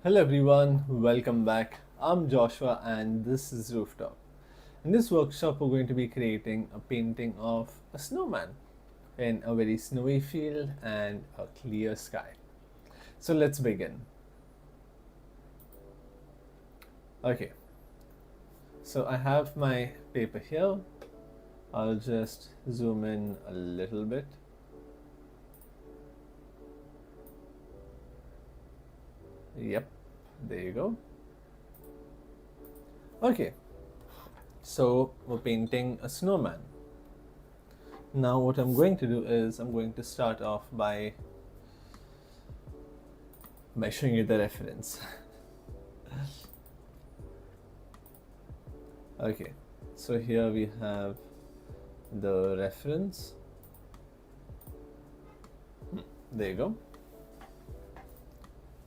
Hello everyone, welcome back. I'm Joshua and this is Rooftop. In this workshop, we're going to be creating a painting of a snowman in a very snowy field and a clear sky. So let's begin. Okay, so I have my paper here. I'll just zoom in a little bit. Yep, there you go. Okay, so we're painting a snowman. Now what I'm going to do is I'm going to start off by showing you the reference. Okay, so here we have the reference. There you go.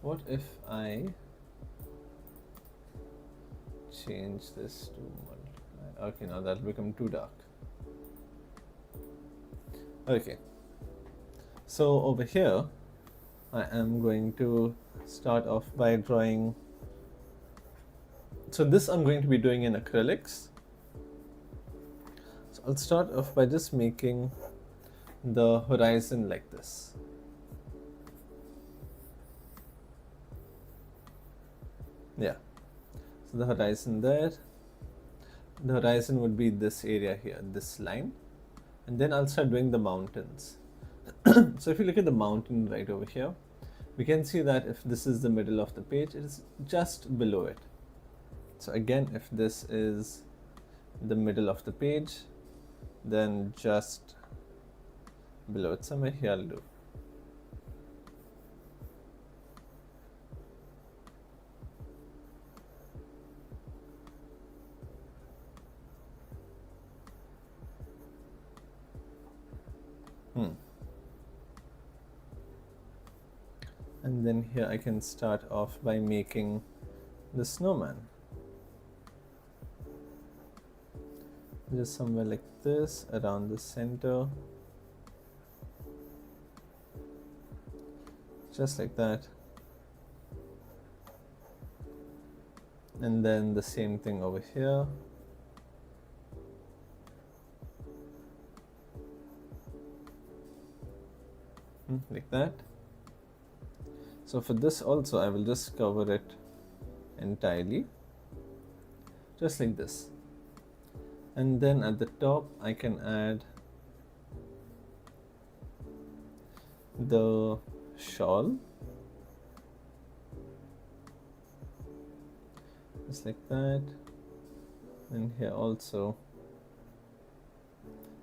What if I change this to multiply? Okay, now that'll become too dark. Okay, so over here I am going to start off by drawing. So this I'm going to be doing in acrylics. So I'll start off by just making the horizon like this. Yeah, so the horizon there, the horizon would be this area here, this line, and then I'll start doing the mountains. So if you look at the mountain right over here, we can see that if this is the middle of the page, it is just below it. So again, if this is the middle of the page, then just below it, somewhere here I'll do. And then here I can start off by making the snowman. Just somewhere like this, around the center. Just like that. And then the same thing over here. Like that. So for this also I will just cover it entirely, just like this. And then at the top I can add the shawl, just like that. And here also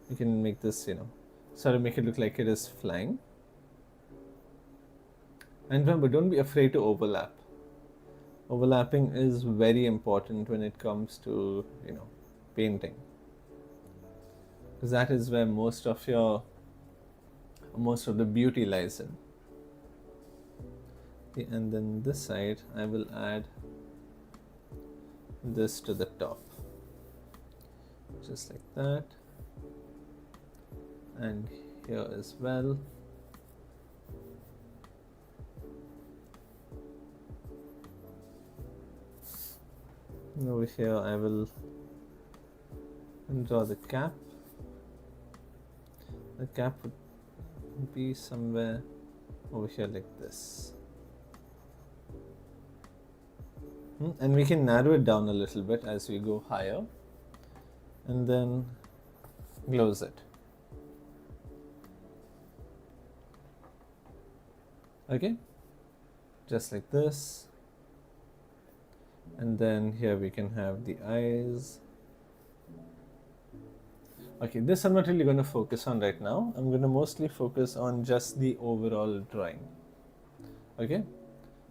you can make this, sort of make it look like it is flying. And remember, don't be afraid to overlap. Overlapping is very important when it comes to, painting. Because that is where most of the beauty lies in. Okay, and then this side, I will add this to the top. Just like that. And here as well. And over here I will draw the cap. The cap would be somewhere over here like this. And we can narrow it down a little bit as we go higher, and then close it. Okay, just like this. And then here we can have the eyes. Okay, this I'm not really going to focus on right now. I'm going to mostly focus on just the overall drawing. Okay,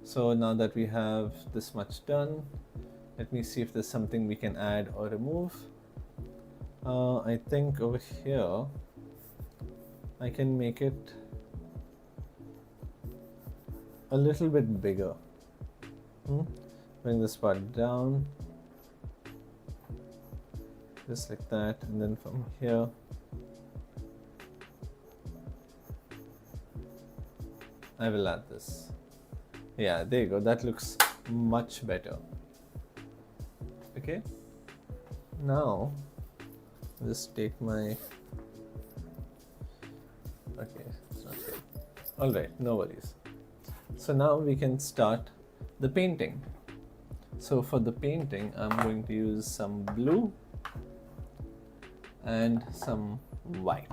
so now that we have this much done, let me see if there's something we can add or remove. I think over here I can make it a little bit bigger. Bring this part down, just like that, and then from here I will add this. Yeah, there you go. That looks much better. Okay, now just take my, okay, it's not here. All right, no worries. So now we can start the painting. So for the painting, I'm going to use some blue and some white.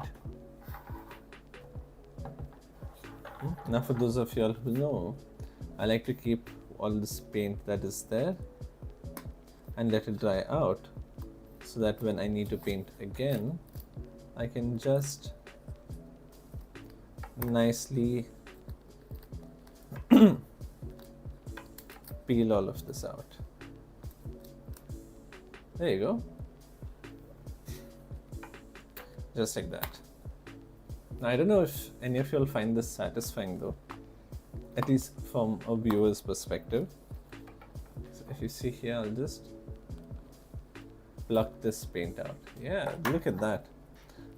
Now for those of you all who know, I like to keep all this paint that is there and let it dry out, so that when I need to paint again, I can just nicely peel all of this out. There you go. Just like that. Now, I don't know if any of you will find this satisfying though, at least from a viewer's perspective. So if you see here, I'll just pluck this paint out. Yeah, look at that.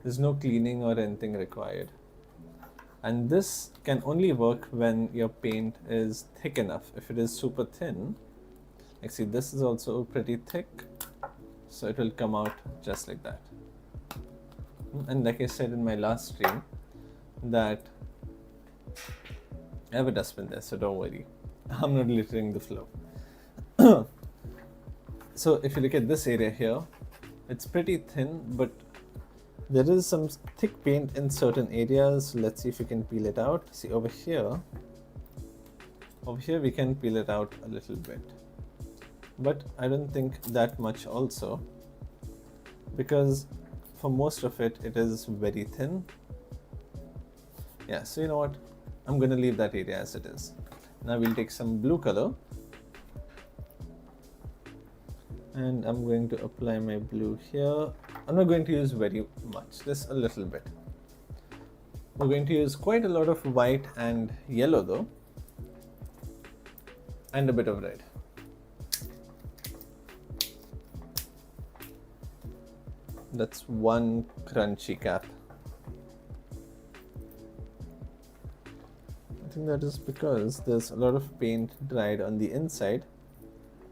There's no cleaning or anything required. And this can only work when your paint is thick enough. If it is super thin, like see, this is also pretty thick, so it will come out just like that. And like I said in my last stream, that I have a dustbin there, so don't worry. I'm not littering the floor. So if you look at this area here, it's pretty thin, but there is some thick paint in certain areas. Let's see if we can peel it out. See over here we can peel it out a little bit, but I don't think that much also, because for most of it, it is very thin. Yeah, so you know what? I'm going to leave that area as it is. Now we'll take some blue color and I'm going to apply my blue here. I'm not going to use very much, just a little bit. We're going to use quite a lot of white and yellow though, and a bit of red. That's one crunchy cap. I think that is because there's a lot of paint dried on the inside.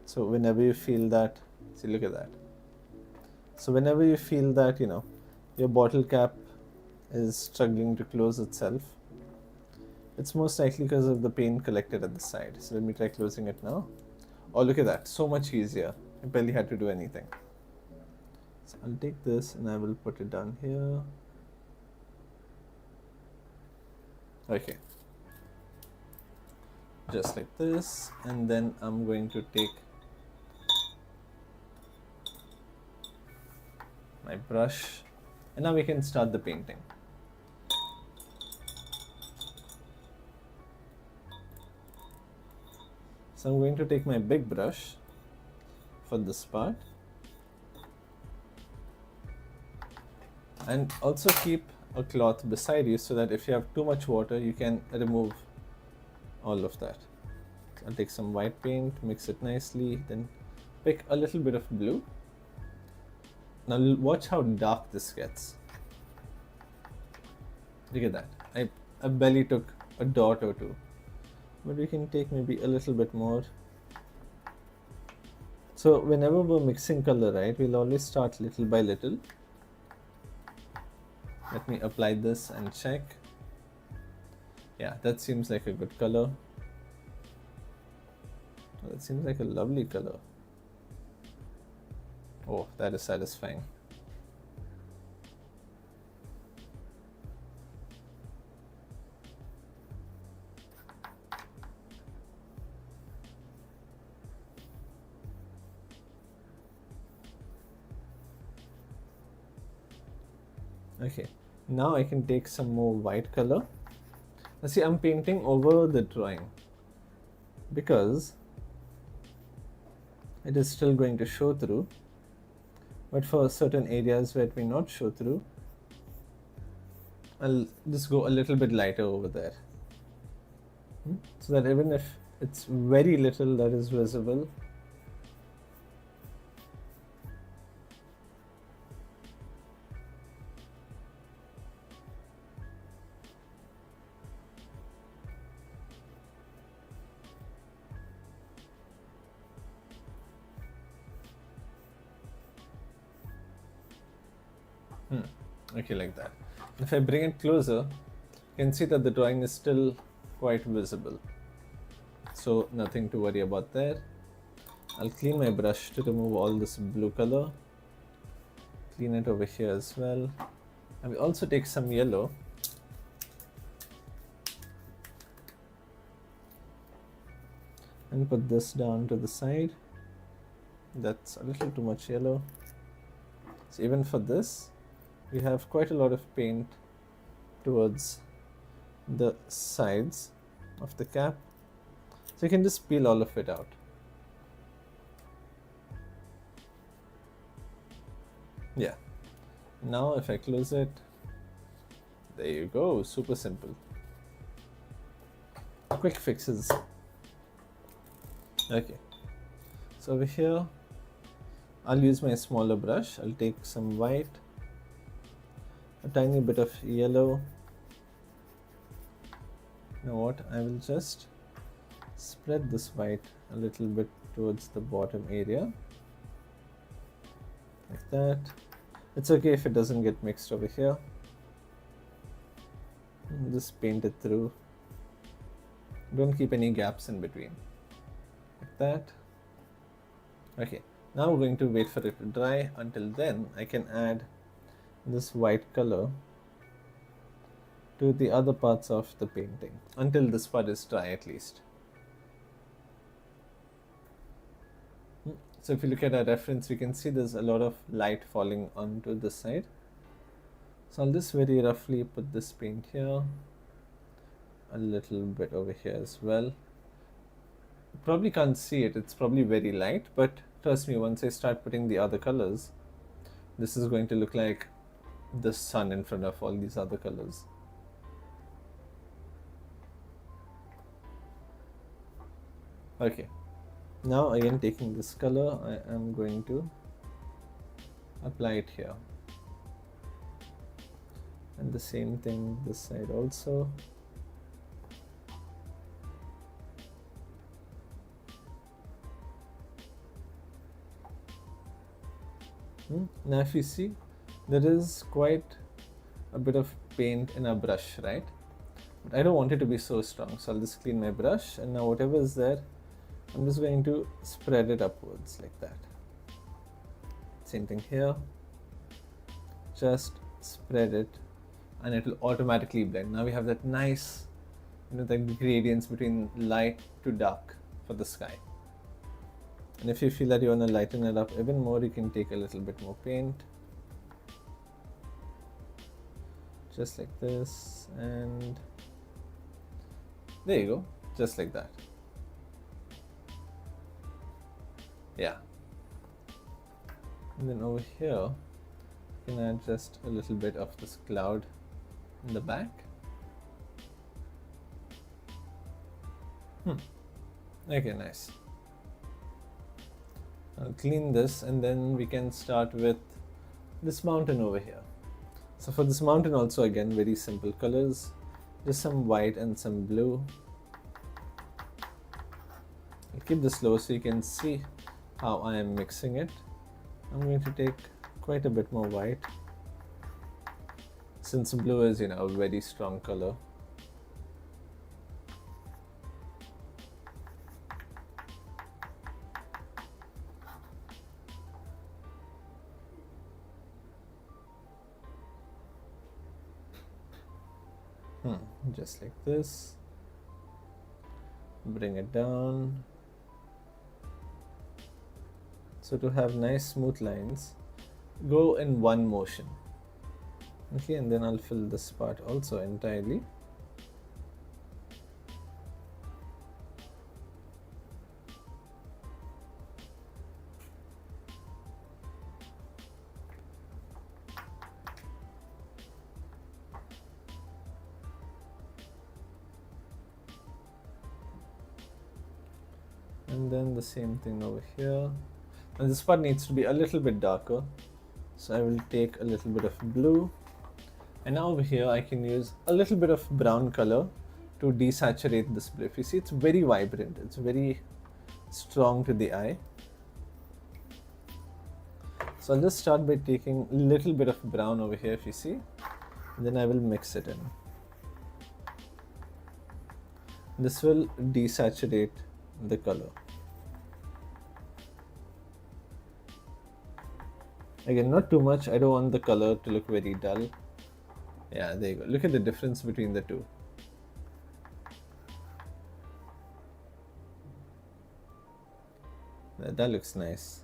So whenever you feel that, see, look at that. So whenever you feel that, you know, your bottle cap is struggling to close itself, it's most likely because of the paint collected at the side. So let me try closing it now. Oh, look at that, so much easier. I barely had to do anything. So I'll take this and I will put it down here. Okay. Just like this, and then I'm going to take my brush, and now we can start the painting. So I'm going to take my big brush for this part, and also keep a cloth beside you so that if you have too much water, you can remove all of that. So I'll take some white paint, mix it nicely, then pick a little bit of blue. Now watch how dark this gets. Look at that. I barely took a dot or two, but we can take maybe a little bit more. So whenever we're mixing color, right, we'll always start little by little. Let me apply this and check. Yeah, that seems like a good color. That seems like a lovely color. Oh, that is satisfying. Okay, now I can take some more white color. Now see, I'm painting over the drawing because it is still going to show through, but for certain areas where it may not show through, I'll just go a little bit lighter over there, so that even if it's very little that is visible, Okay, like that. If I bring it closer, you can see that the drawing is still quite visible. So nothing to worry about there. I'll clean my brush to remove all this blue color. Clean it over here as well. And we also take some yellow. And put this down to the side. That's a little too much yellow. So even for this, we have quite a lot of paint towards the sides of the cap. So you can just peel all of it out. Yeah. Now if I close it, there you go, super simple. Quick fixes. Okay. So over here, I'll use my smaller brush. I'll take some white, a tiny bit of yellow. You know what? I will just spread this white a little bit towards the bottom area. Like that. It's okay if it doesn't get mixed over here. Just paint it through. Don't keep any gaps in between. Like that. Okay, now we're going to wait for it to dry. Until then, I can add this white color to the other parts of the painting, until this part is dry at least. So if you look at our reference, we can see there's a lot of light falling onto the side. So I'll just very roughly put this paint here, a little bit over here as well. You probably can't see it, it's probably very light, but trust me, once I start putting the other colors, this is going to look like the sun in front of all these other colors. Okay, now again taking this color, I am going to apply it here. And the same thing this side also. Now if you see, there is quite a bit of paint in our brush, right? But I don't want it to be so strong, so I'll just clean my brush, and now whatever is there, I'm just going to spread it upwards like that. Same thing here. Just spread it and it will automatically blend. Now we have that nice, the gradients between light to dark for the sky. And if you feel that you want to lighten it up even more, you can take a little bit more paint. Just like this, and there you go, just like that. Yeah. And then over here, you can add just a little bit of this cloud in the back. Okay, nice. I'll clean this, and then we can start with this mountain over here. So for this mountain also, again, very simple colors, just some white and some blue. I'll keep this low so you can see how I am mixing it. I'm going to take quite a bit more white, since blue is, a very strong color. Just like this. Bring it down. So to have nice smooth lines, go in one motion. Okay, and then I'll fill this part also entirely. And then the same thing over here. And this part needs to be a little bit darker. So I will take a little bit of blue. And now over here I can use a little bit of brown color to desaturate this blue. If you see, it's very vibrant. It's very strong to the eye. So I'll just start by taking a little bit of brown over here, if you see, and then I will mix it in. This will desaturate the color. Again, not too much. I don't want the color to look very dull. Yeah, there you go. Look at the difference between the two. That looks nice.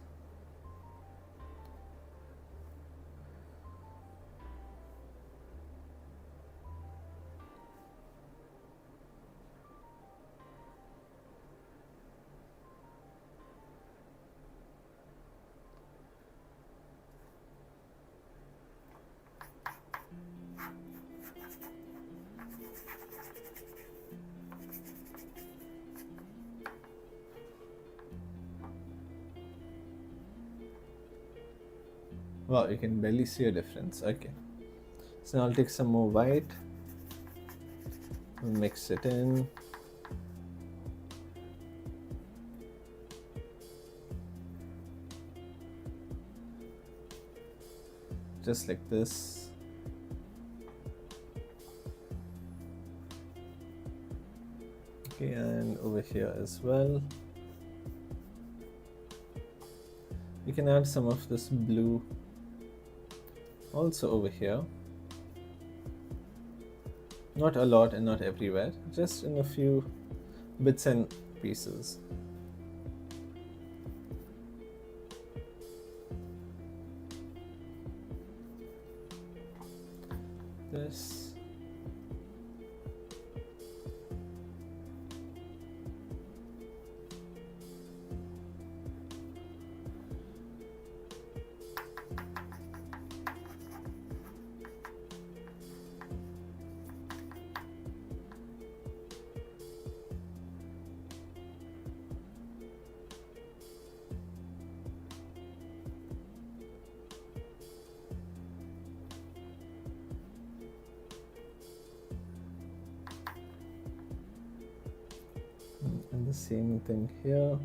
Wow, you can barely see a difference. Okay. So now I'll take some more white, mix it in. Just like this. Okay, and over here as well. You can add some of this blue also over here. Not a lot and not everywhere, just in a few bits and pieces. This. And the same thing here.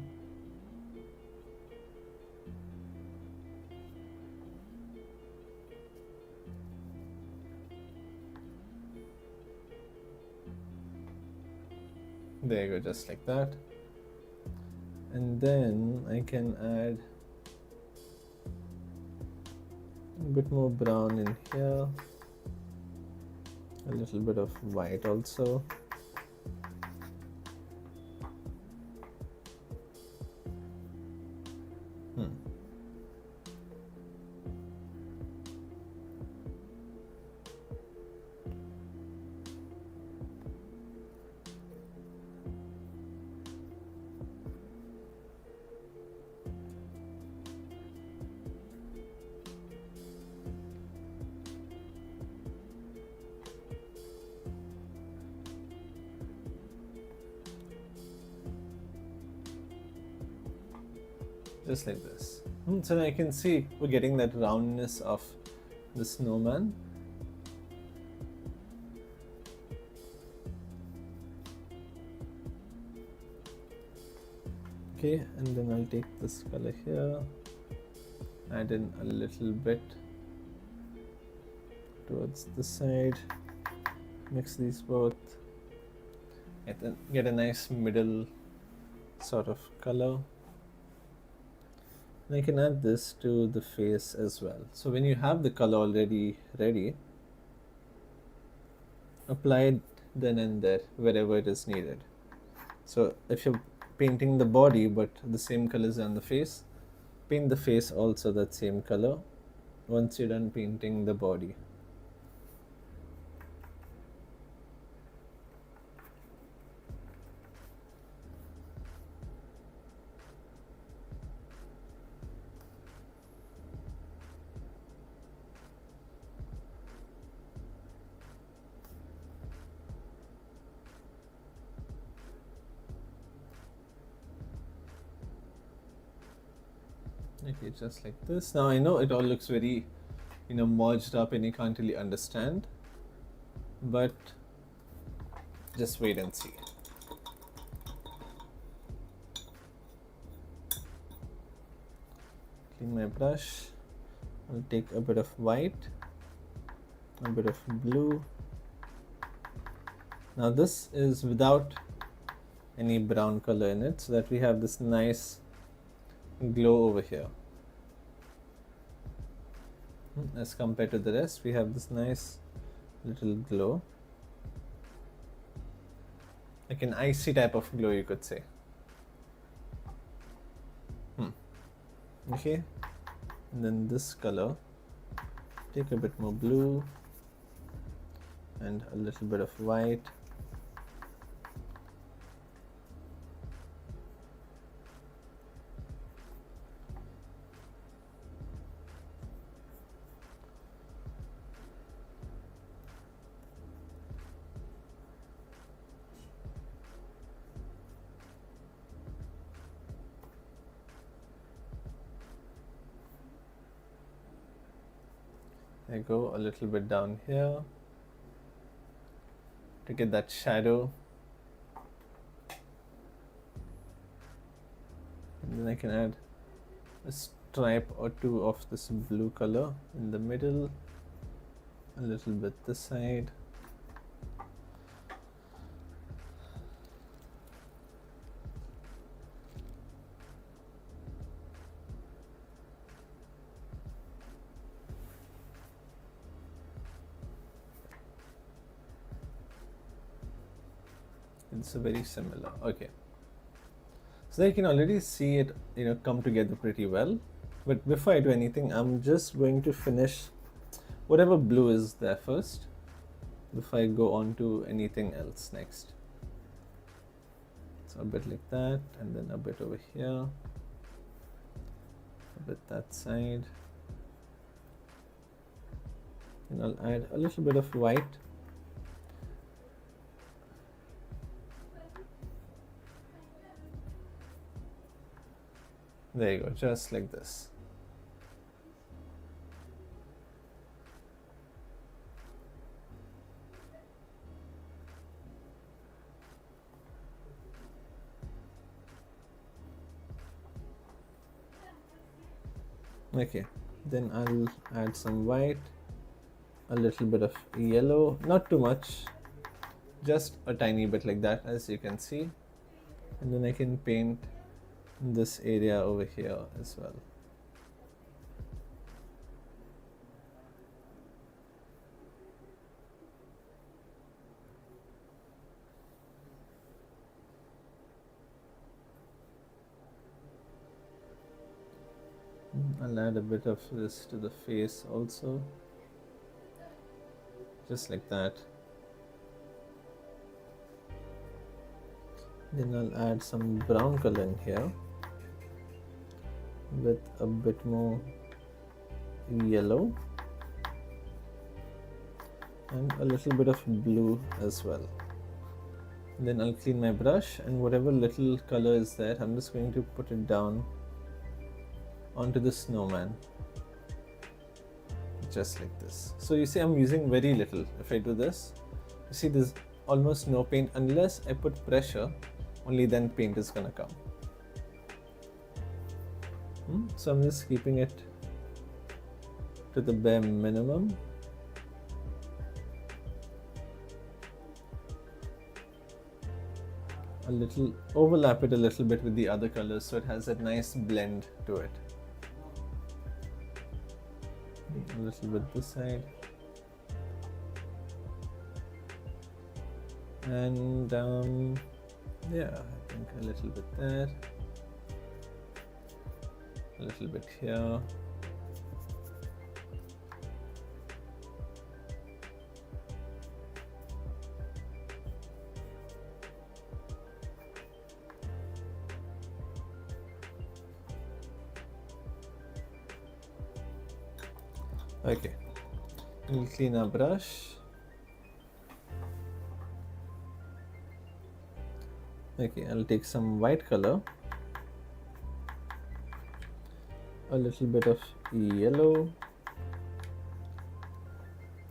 There you go, just like that. And then I can add a bit more brown in here, a little bit of white also. Just like this. So now you can see we're getting that roundness of the snowman. Okay, and then I'll take this color here, add in a little bit towards the side, mix these both, and then get a nice middle sort of color. And I can add this to the face as well. So when you have the color already ready, apply it then and there wherever it is needed. So if you're painting the body but the same colors on the face, paint the face also that same color once you're done painting the body. Okay, just like this. Now I know it all looks very, merged up and you can't really understand, but just wait and see. Clean my brush. I'll take a bit of white, a bit of blue. Now this is without any brown color in it, so that we have this nice glow over here. As compared to the rest, we have this nice little glow, like an icy type of glow, you could say. Okay, and then this color, take a bit more blue and a little bit of white. I go a little bit down here to get that shadow, and then I can add a stripe or two of this blue color in the middle, a little bit this side. It's very similar. Okay, so you can already see it, come together pretty well. But before I do anything, I'm just going to finish whatever blue is there first before I go on to anything else next. So a bit like that, and then a bit over here, a bit that side, and I'll add a little bit of white. There you go, just like this. Okay, then I'll add some white, a little bit of yellow, not too much, just a tiny bit like that, as you can see. And then I can paint this area over here as well. I'll add a bit of this to the face also, just like that. Then I'll add some brown color in here with a bit more yellow and a little bit of blue as well. Then I'll clean my brush, and whatever little color is there, I'm just going to put it down onto the snowman, just like this. So you see, I'm using very little. If I do this, you see there's almost no paint. Unless I put pressure, only then paint is gonna come. So I'm just keeping it to the bare minimum. A little overlap it a little bit with the other colors, so it has a nice blend to it. A little bit this side, and yeah, I think a little bit there, a little bit here. Okay, we'll clean our brush. Okay, I'll take some white color, a little bit of yellow.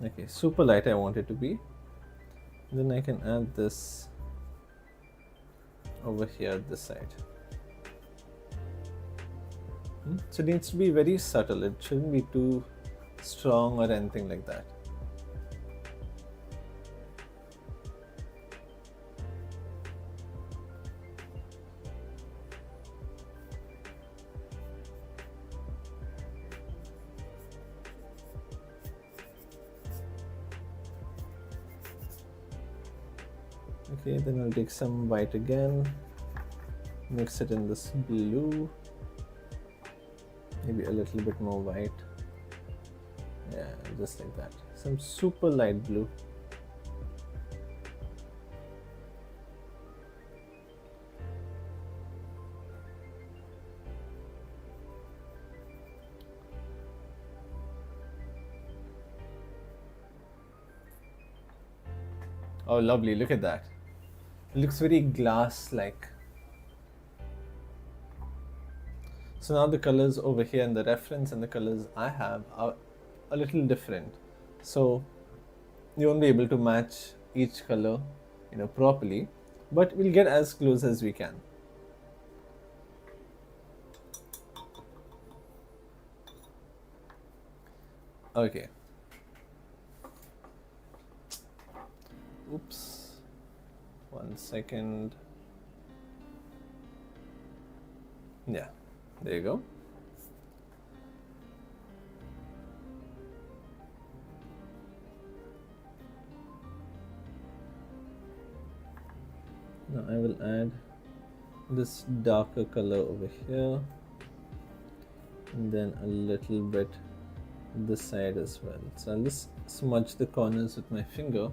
Okay, super light I want it to be. Then I can add this over here this side. So it needs to be very subtle. It shouldn't be too strong or anything like that. Okay, then I'll take some white again, mix it in this blue, maybe a little bit more white. Yeah, just like that. Some super light blue. Oh, lovely. Look at that. It looks very glass-like. So now the colors over here in the reference and the colors I have are a little different. So you won't be able to match each color, properly, but we'll get as close as we can. Okay. Oops. 1 second. Yeah, there you go. Now I will add this darker color over here, and then a little bit this side as well. So I'll just smudge the corners with my finger.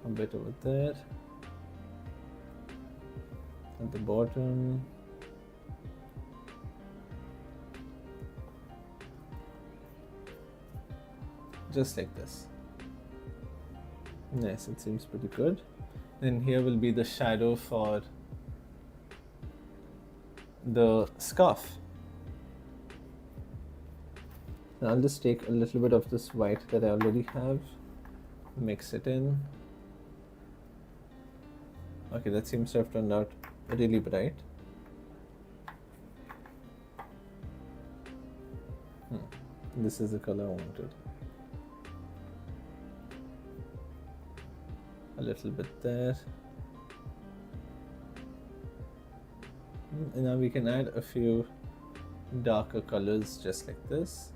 A bit over there. At the bottom. Just like this. Nice, it seems pretty good. Then here will be the shadow for the scarf. Now I'll just take a little bit of this white that I already have, mix it in. Okay, that seems to have turned out really bright. This is the color I wanted. A little bit there. And now we can add a few darker colors just like this.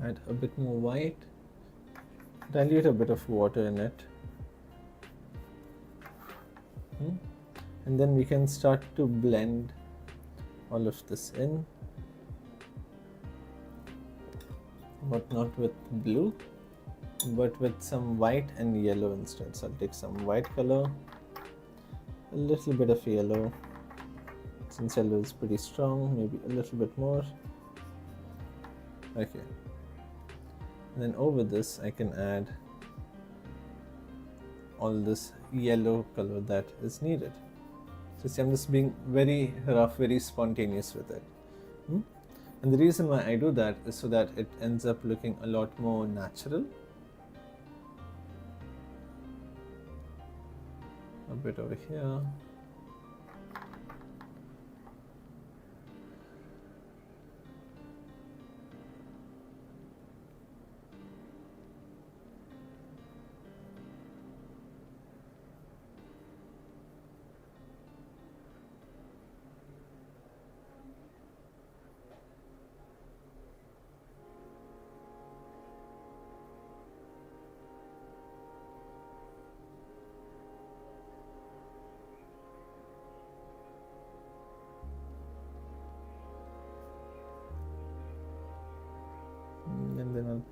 Add a bit more white, dilute a bit of water in it, and then we can start to blend all of this in, but not with blue, but with some white and yellow instead. So I'll take some white color, a little bit of yellow, since yellow is pretty strong, maybe a little bit more. Okay. And then over this I can add all this yellow color that is needed. So see, I'm just being very rough, very spontaneous with it. And the reason why I do that is so that it ends up looking a lot more natural. A bit over here.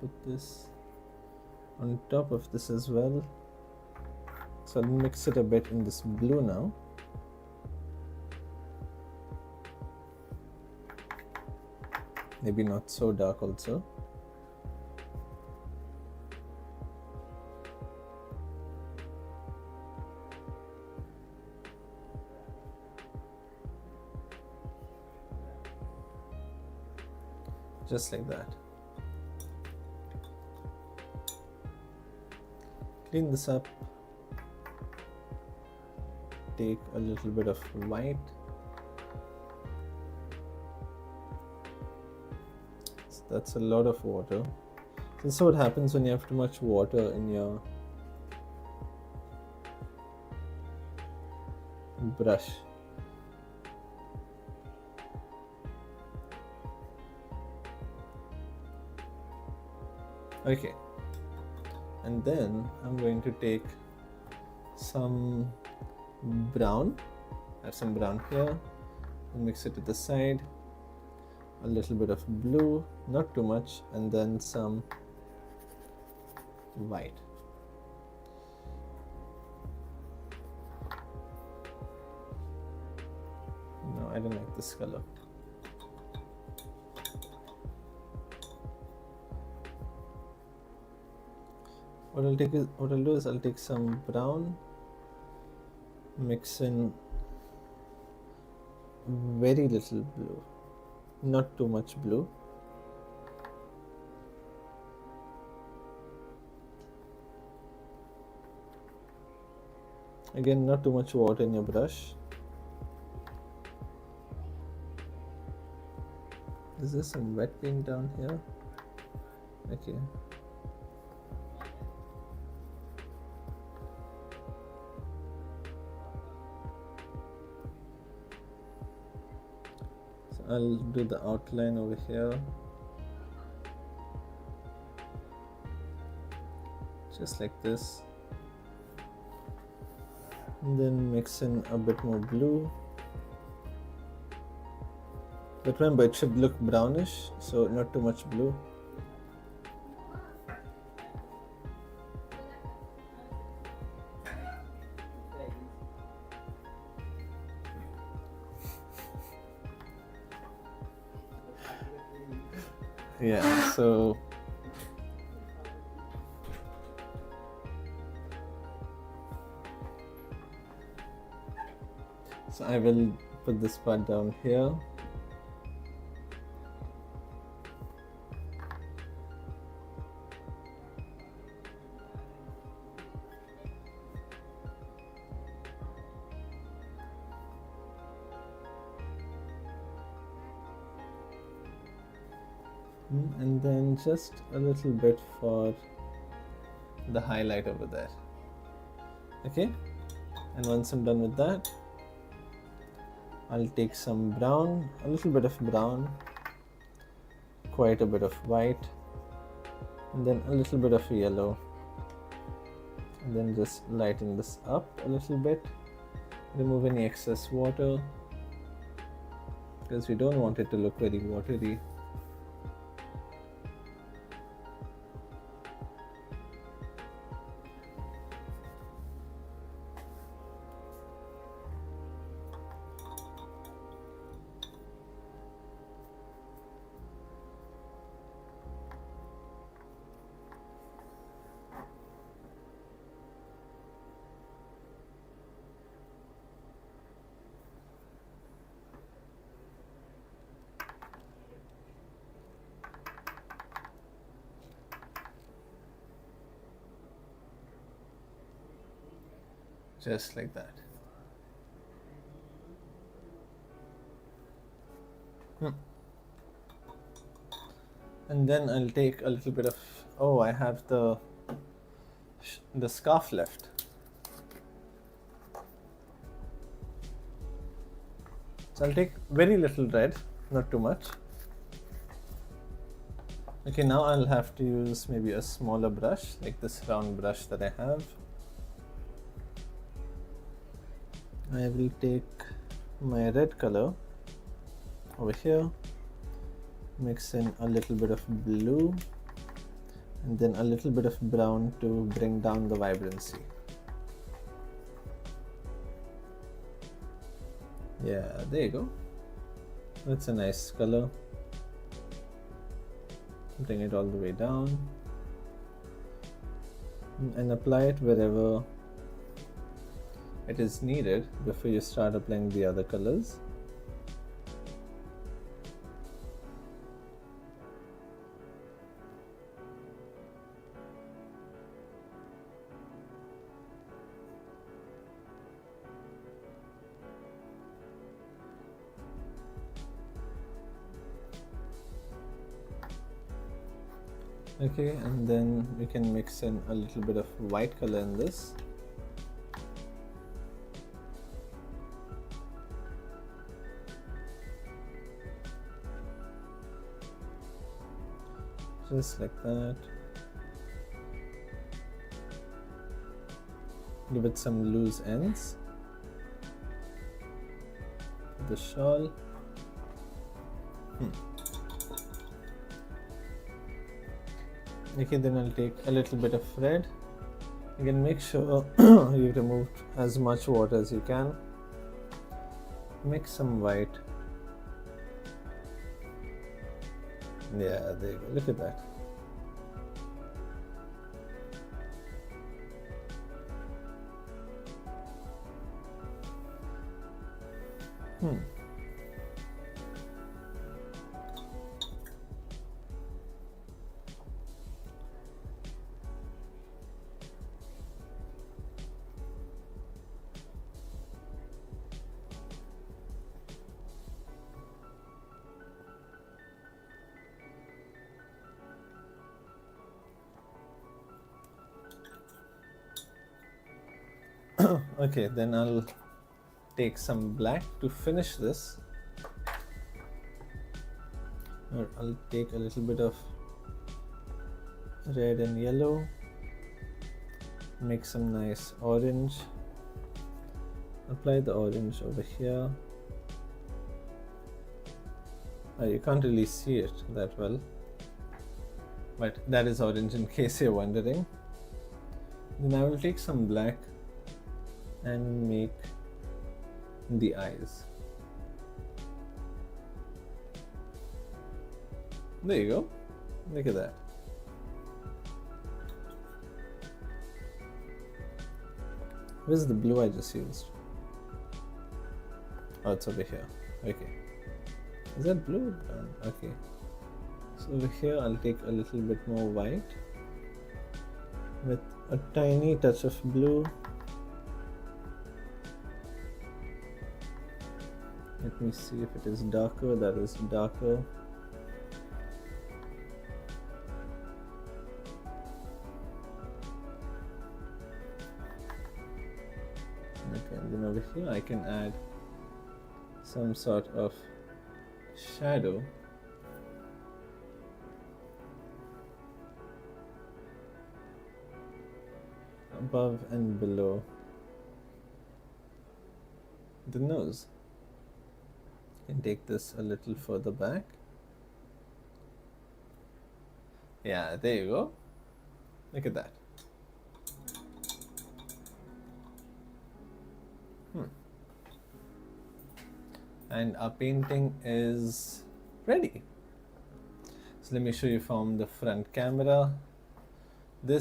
put this on top of this as well. So I'll mix it a bit in this blue now. Maybe not so dark also. Just like that. Clean this up. Take a little bit of white. So that's a lot of water. This is what happens when you have too much water in your brush. Okay, and then I'm going to take some brown, add some brown here, and mix it to the side, a little bit of blue, not too much, and then some white. No, I don't like this color. What I'll do is I'll take some brown, mix in very little blue, not too much blue. Again, not too much water in your brush. Is there some wet paint down here? Okay. I'll do the outline over here, just like this, and then mix in a bit more blue. But remember, it should look brownish, so not too much blue. Yeah, so I will put this part down here. And then just a little bit for the highlight over there. Okay, and once I'm done with that, I'll take some brown, a little bit of brown, quite a bit of white, and then a little bit of yellow, and then just lighten this up a little bit, remove any excess water because we don't want it to look very watery. Just like that. And then I'll take a little bit of, oh, I have the scarf left. So I'll take very little red, not too much. Okay, now I'll have to use maybe a smaller brush, like this round brush that I have. I will take my red color over here, mix in a little bit of blue, and then a little bit of brown to bring down the vibrancy. Yeah, there you go. That's a nice color. Bring it all the way down and apply it wherever it is needed before you start applying the other colors. Okay, and then we can mix in a little bit of white color in this. Just like that. Give it some loose ends. The shawl. Okay, then I'll take a little bit of red. Again, make sure you remove as much water as you can. Mix some white. Yeah, there you go. Look at that. Okay, then I'll take some black to finish this. Or I'll take a little bit of red and yellow. Make some nice orange. Apply the orange over here. You can't really see it that well, but that is orange in case you're wondering. Then I will take some black and make the eyes. There you go. Look at that. Where's the blue I just used? Oh, it's over here. Okay. Is that blue? Okay. So over here I'll take a little bit more white with a tiny touch of blue. Let me see if it is darker. That is darker. Okay, and then over here I can add some sort of shadow. Above and below the nose. Can take this a little further back. Yeah, there you go. Look at that. And our painting is ready. So let me show you from the front camera. That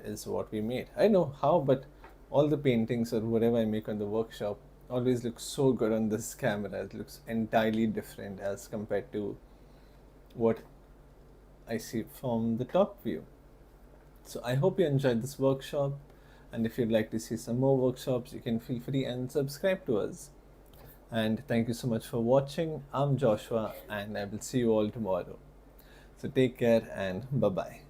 is what we made. I know how, but all the paintings or whatever I make on the workshop always looks so good on this camera. It looks entirely different as compared to what I see from the top view. So I hope you enjoyed this workshop, and if you'd like to see some more workshops, you can feel free and subscribe to us. And thank you so much for watching. I'm Joshua, and I will see you all tomorrow. So take care and bye-bye.